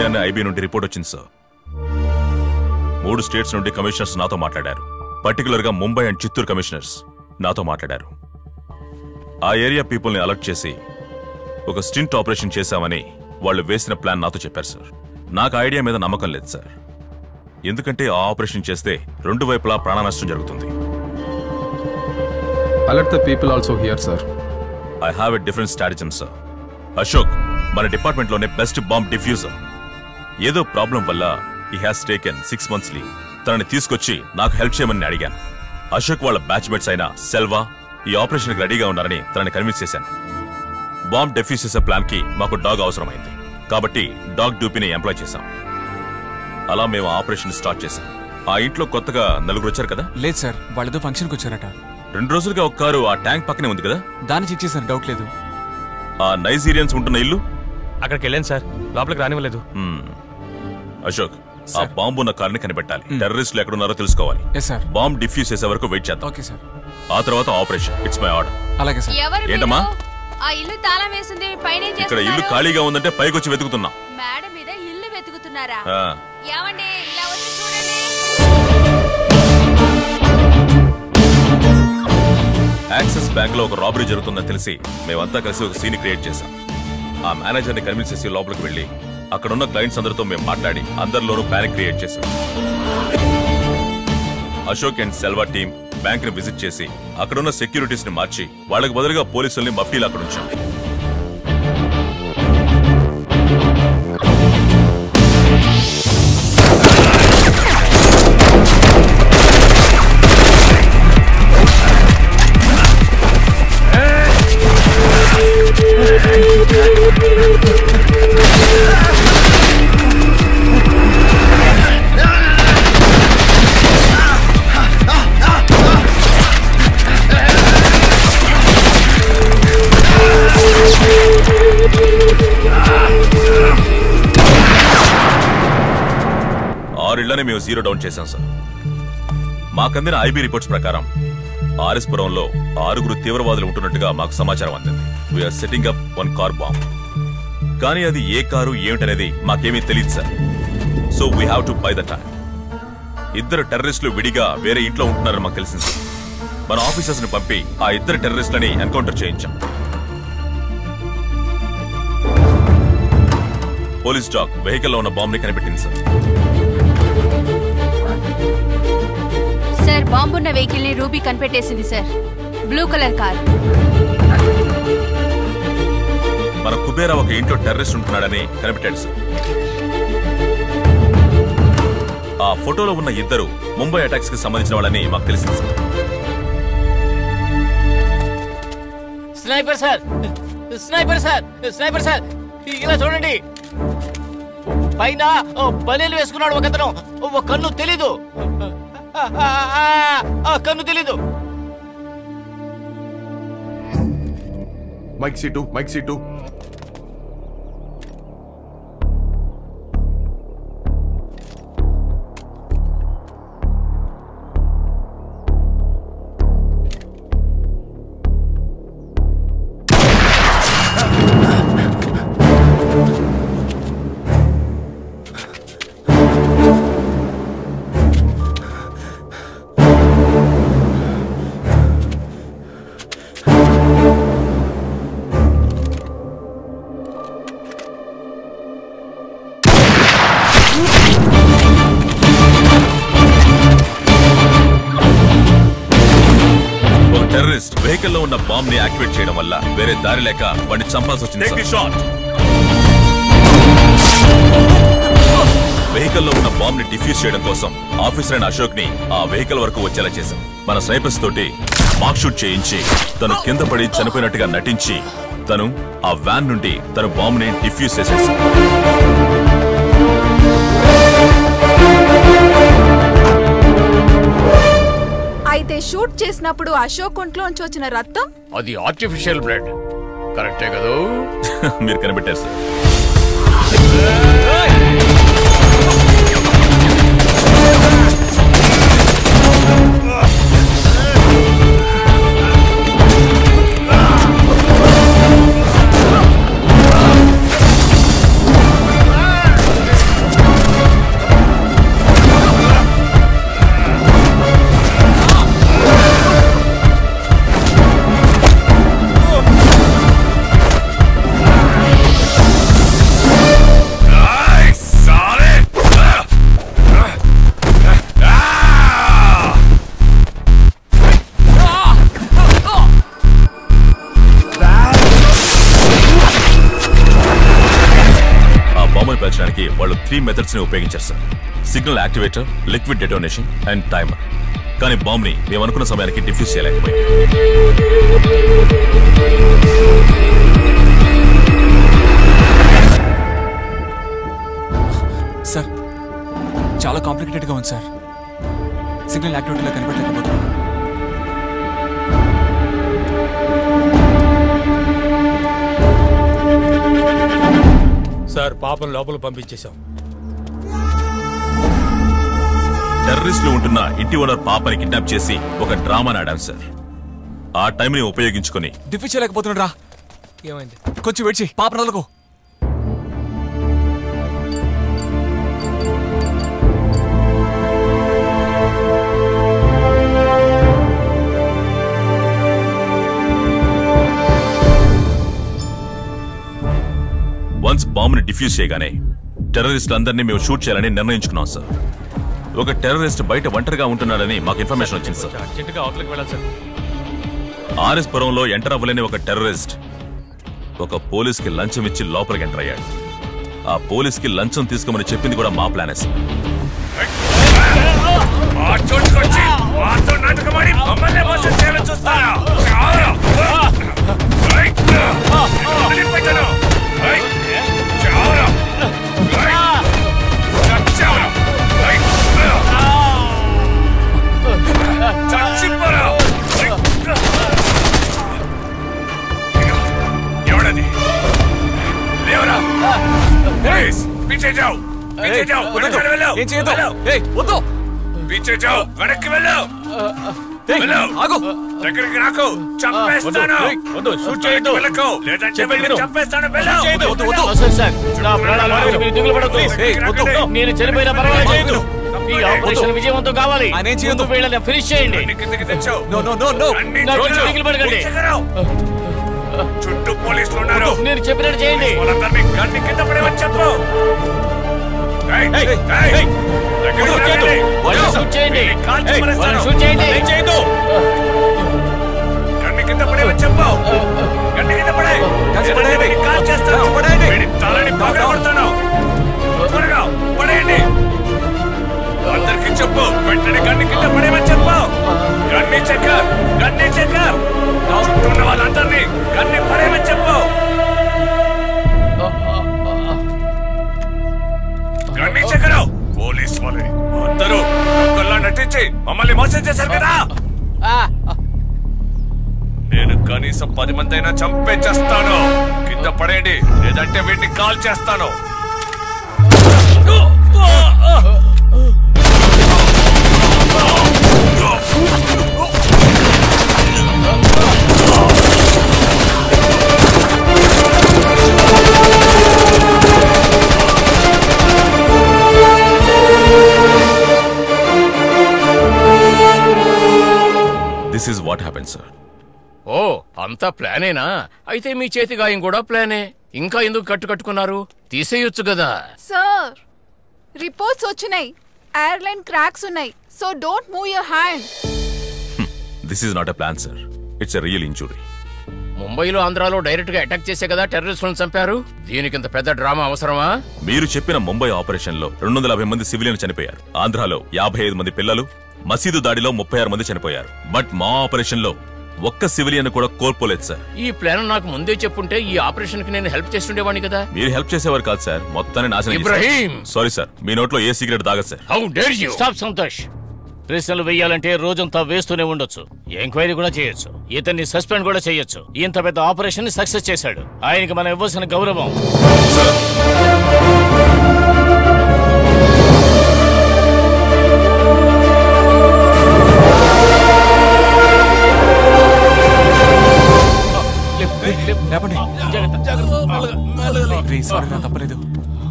ఉదయాన్నే ఐబీ నుండి రిపోర్ట్ వచ్చింది సార్. 3 స్టేట్స్ నుండి కమిషనర్స్ నాతో మాట్లాడారు. పర్టికులర్ గా ముంబై అండ్ చిత్తూరు కమిషనర్స్ నాతో మాట్లాడారు. ఆ ఏరియా పీపుల్ని అలర్ట్ చేసి ఒక స్టింట్ ఆపరేషన్ చేశామని వాళ్ళు వేసిన ప్లాన్ నాతో చెప్పారు సార్. నాకు ఐడియా మీద నమ్మకం లేదు సార్. ఎందుకంటే ఆ ఆపరేషన్ చేస్తే 2 వైపులా ప్రాణ నష్టం జరుగుతుంది. Alert the people also here, sir. I have a different strategy, sir. Ashok, మన డిపార్ట్మెంట్ లోనే బెస్ట్ బాంబ్ డిఫ్యూజర్. ఏదో ప్రాబ్లం వల్ల he has taken 6 months leave. తనని తీసుకొచ్చి నాకు హెల్ప్ చేయమని అడిగాను. అశోక్ వాళ్ళ బ్యాచ్మేట్స్ అయిన సెల్వా ఈ ఆపరేషన్కి రెడీగా ఉన్నారని తనని కన్విన్స్ చేశాను. బాంబ్ డిఫ్యూజ్ చేసే ప్లాన్ కి మాకు డాగ్ అవసరమైంది కాబట్టి డాగ్ డ్యూపీని ఎంప్లాయ్ చేశాం. అలా మేము ఆపరేషన్ స్టార్ట్ చేశాం. ఆ ఇంట్లో కొత్తగా 4 వచ్చారు కదా? లేదు సార్, వాళ్ళేదో ఫంక్షన్కి వచ్చారట. 2 రోజులుగా ఒక కారు ఆ ట్యాంక్ పక్కనే ఉంది కదా? దాన్ని చెక్ చేశాను, డౌట్ లేదు. ఆ నైజీరియన్స్ ఉంటున్న ఇల్లు అక్కడికి వెళ్ళాను సార్, లోపలికి రానివ్వలేదు. అశోక్, ఆ బాంబు ఉన్న కార్ని కనిపెట్టాలి. టెర్రరిస్టులు ఎక్కడున్నారో తెలుసుకోవాలి. బాంబ్ డిఫ్యూజ్ చేసే వరకు వెయిట్ చేద్దాం. Okay sir. ఆ తర్వాత ఆపరేషన్. It's my order. అలాగే సార్. ఏంటమ్మా? ఆ ఇల్లు తాళం వేసింది, పైన ఇక్కడ ఇల్లు ఖాళీగా ఉందంటే పైకి వచ్చి వెతుకుతున్నా. మేడ మీద ఇల్లు వెతుకుతున్నారా? ఏమండి, ఇలా వచ్చి చూడండి. యాక్సిస్ బ్యాంక్ లో ఒక రాబరీ జరుగుతుందని తెలిసి మేమంతా కలిసి ఒక సీన్ క్రియేట్ చేశాం. ఆ మేనేజర్ ని కన్విన్స్ చేసి లోపలికి వెళ్లి అక్కడున్న క్లయింట్స్ అందరితో మేము మాట్లాడి అందరిలోనూ ప్యానిక్ క్రియేట్ చేశాం. Ashok and Selva team bank ని విజిట్ చేసి అక్కడున్న సెక్యూరిటీస్ ని మార్చి వాళ్ళకి బదులుగా పోలీసుల్ని మఫ్టీలు అక్కడ ఉంచాం. ఇళ్లని మేము 0 డౌన్ చేశాం సార్. మాకందిన ఐబీ రిపోర్ట్స్ ప్రకారం ఆర్ఎస్పురంలో 6 తీవ్రవాదులు ఉంటున్నట్టుగా మాకు సమాచారం అందింది. We're setting up 1 car bomb. కానీ అది ఏ కారు ఏమిటనేది మాకేమీ తెలియదు sir. So we have to buy the time. 2 టెర్రరిస్టులు విడిగా వేరే ఇంట్లో ఉంటున్నారని మాకు తెలిసింది సార్. మన ఆఫీసర్స్ ని పంపి ఆ 2 టెర్రరిస్టులని ఎన్కౌంటర్ చేయించాం. పోలీస్ డాగ్ వెహికల్లో ఉన్న బాంబ్ ని కనిపెట్టింది సార్. సార్, బాంబున్న వెహికల్ ని రూబీ కనిపెట్టేసింది సార్. Blue colour car. మన కుబేరా ఒక ఇంట్లో టెర్రరిస్ట్ ఉంటున్నాడని కనిపెట్టాడు సార్. ఆ ఫోటోలో ఉన్న 2 ముంబై అటాక్స్ కి సంబంధించిన వాళ్ళని మాకు తెలిసింది sir. Sniper sir, sniper sir, sniper sir, ఇలా చూడండి. పైన బలేలు వేసుకున్నాడు ఒకతను. ఒక కన్ను తెలీదు, కన్ను తెలీదు. Mike seat. వెహికల్లో ఉన్న బాంబ్ ని యాక్టివేట్ చేయడం వల్ల వేరే దారి లేక వాడిని చంపాల్సి వచ్చింది. వెహికల్లో ఉన్న బాంబ్ ని డిఫ్యూజ్ చేయడం కోసం ఆఫీసర్ అయిన అశోక్ ని ఆ వెహికల్ వరకు వచ్చేలా చేశాం. మన స్నైపర్స్ తోటి మాక్ షూట్ చేయించి తను కింద పడి చనిపోయినట్టుగా నటించి తను ఆ వ్యాన్ నుండి తన బాంబ్ ని డిఫ్యూజ్ చేసేసాం. అయితే షూట్ చేసినప్పుడు అశోక్ ఒంట్లోంచి వచ్చిన రక్తం అది ఆర్టిఫిషియల్ బ్లడ్. కరెక్టే కదా? మీరు కనిపెట్టారు సార్. బాంబును పేల్చడానికి వాళ్ళు 3 మెథడ్స్ ని ఉపయోగించారు sir. Signal activator, liquid detonation and timer. కానీ బాంబుని మేము అనుకున్న సమయానికి డిఫ్యూజ్ చేయలేకపోయింది. సార్ చాలా కాంప్లికేటెడ్ గా ఉంది సార్. సిగ్నల్ యాక్టివిటీలో కనిపెట్టలేకపోతున్నాం. సార్ పాపం లోపల పంపించేశాం. టెర్రరిస్టులు ఉంటున్న ఇంటి ఓనర్ పాపని కిడ్నాప్ చేసి ఒక డ్రామాని ఆడాం సార్. ఆ టైంని ఉపయోగించుకొని డిఫ్యూజ్ చేయలేకపోతున్నాడు రా. ఏమైంది? కొంచెం వెయిట్ చేయి. పాప నదలకు. వన్స్ బాంబుని డిఫ్యూజ్ చేయగానే టెర్రరిస్టులందరినీ మేము షూట్ చేయాలని నిర్ణయించుకున్నాం సార్. ఒక టెర్రరిస్ట్ బయట ఒంటరిగా ఉంటున్నాడని మాకు ఇన్ఫర్మేషన్ వచ్చింది సార్. అర్జెంటుగా అవతలకి వెళ్ళాలి సార్. ఆర్ఎస్ పురంలో ఎంటర్ అవ్వలేని ఒక టెర్రరిస్ట్ ఒక పోలీస్కి లంచం ఇచ్చి లోపలికి ఎంటర్ అయ్యాడు. ఆ పోలీస్కి లంచం తీసుకోమని చెప్పింది కూడా మా ప్లానే సార్. నేను చనిపోయిన పర్వాలేదు. ఈ ఆపరేషన్ విజయవంతం కావాలి. ఫినిష్ చేయండి. చుట్టూ పోలీసులు ఉన్నారు. నేను చెప్పినట్టు చేయండి. గన్ని కింద పడేవని చెప్పు. షూట్ చేయండి. షూట్ చేయండి. గన్ని కింద పడేవని చెప్పు. గన్ని కింద పడే. కాల్ చేస్తాను. తలని పగలగొడతాను. త్వరగా పడేయండి. అందరికి చెప్పు. వెంటనే గన్ని కింద పడేవని చెప్పు. గన్ని చెక్కర్. గన్ని చెక్కర్. ఉన్న వాళ్ళందరినీ గన్ని పడేవని చెప్పు. గన్ని చెక్కరు. పోలీస్ వాళ్ళే అందరూ ఒక్కల్లా నటించి మమ్మల్ని మోసం చేశారు కదా. నేను కనీసం 10 మంది అయినా చంపేచేస్తాను. కింద పడేయండి, లేదంటే వీటిని కాల్ చేస్తాను. This is what happened, sir. ఓ అంతా ప్లానేనా? అయితే మీ చేతి గాయం కూడా ప్లానే. ఇంకా ఎందుకు కట్టుకున్నారు? తీసేయొచ్చు కదా. సార్ రిపోర్ట్స్ వచ్చినాయి. ఎయిర్లైన్ క్రాక్స్ ఉన్నాయి. So don't move your hand. This is not a plan, sir. It's a real injury. ముంబైలో ఆంధ్రాలో డైరెక్ట్ గా అటాక్ చేసే కదా టెర్రరిస్టులను చంపారు. దీనికింత పెద్ద డ్రామా అవసరమా? మీరు చెప్పిన ముంబై ఆపరేషన్ లో 250 మంది సివిలియన్ చనిపోయారు. ఆంధ్రాలో 55 మంది పిల్లలు, మసీదు దాడిలో 36 మంది చనిపోయారు. బట్ మా ఆపరేషన్ లో ఒక్క సివిలియన్ కూడా కోల్పోలేదు సార్. ఈ ప్లాన్ నాకు ముందే చెప్పుంటే ఈ ఆపరేషన్ కి నేను హెల్ప్ చేస్తుండేవాడిని కదా. మీరు హెల్ప్ చేసేవారు కాదు సార్, మొత్తాన్ని నాశనం. ఇబ్రహీం, సారీ సార్, మీ నోట్లో ఏ సిగరెట్ తాగదు sir. How dare you. Stop Santosh. ప్రశ్నలు వేయాలంటే రోజంతా వేస్తూనే ఉండొచ్చు. ఎంక్వైరీ కూడా చేయొచ్చు. ఇతన్ని సస్పెండ్ కూడా చేయొచ్చు. ఇంత పెద్ద ఆపరేషన్ సక్సెస్ చేశాడు. ఆయనకి మనం ఇవ్వాల్సిన గౌరవం. తప్పలేదు.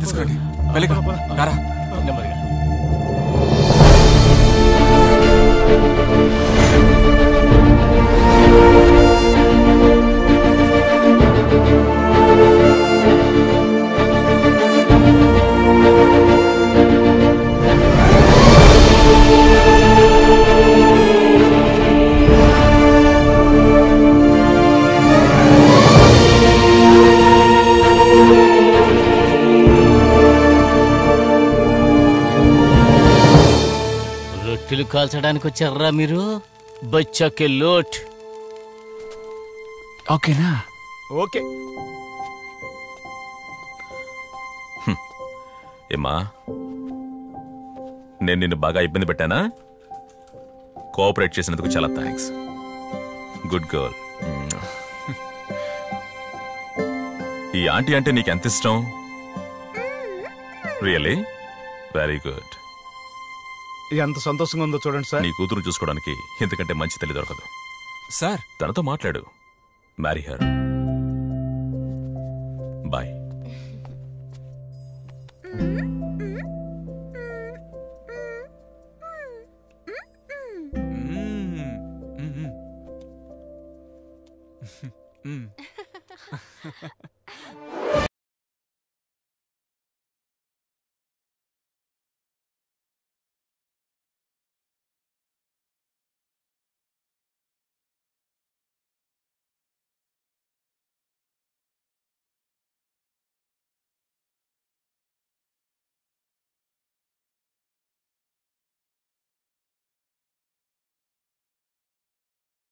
తీసుకురండి. వెళ్ళగా రారా. నెమ్మదిగా. లైట్లు కాల్చడానికి వచ్చారా మీరు? బచ్చాకే లోట్. ఓకేనా? ఓకే. ఏమ్మా, నేను నిన్ను బాగా ఇబ్బంది పెట్టానా? కోఆపరేట్ చేసినందుకు చాలా థ్యాంక్స్. Good girl. ఈ ఆంటీ అంటే నీకు ఎంత ఇష్టం? Really very good. ఎంత సంతోషంగా ఉందో చూడండి సార్. నీ కూతురు చూసుకోవడానికి ఇంతకంటే మంచి తల్లి దొరకదు. సార్ తనతో మాట్లాడు. Marry her. బాయ్.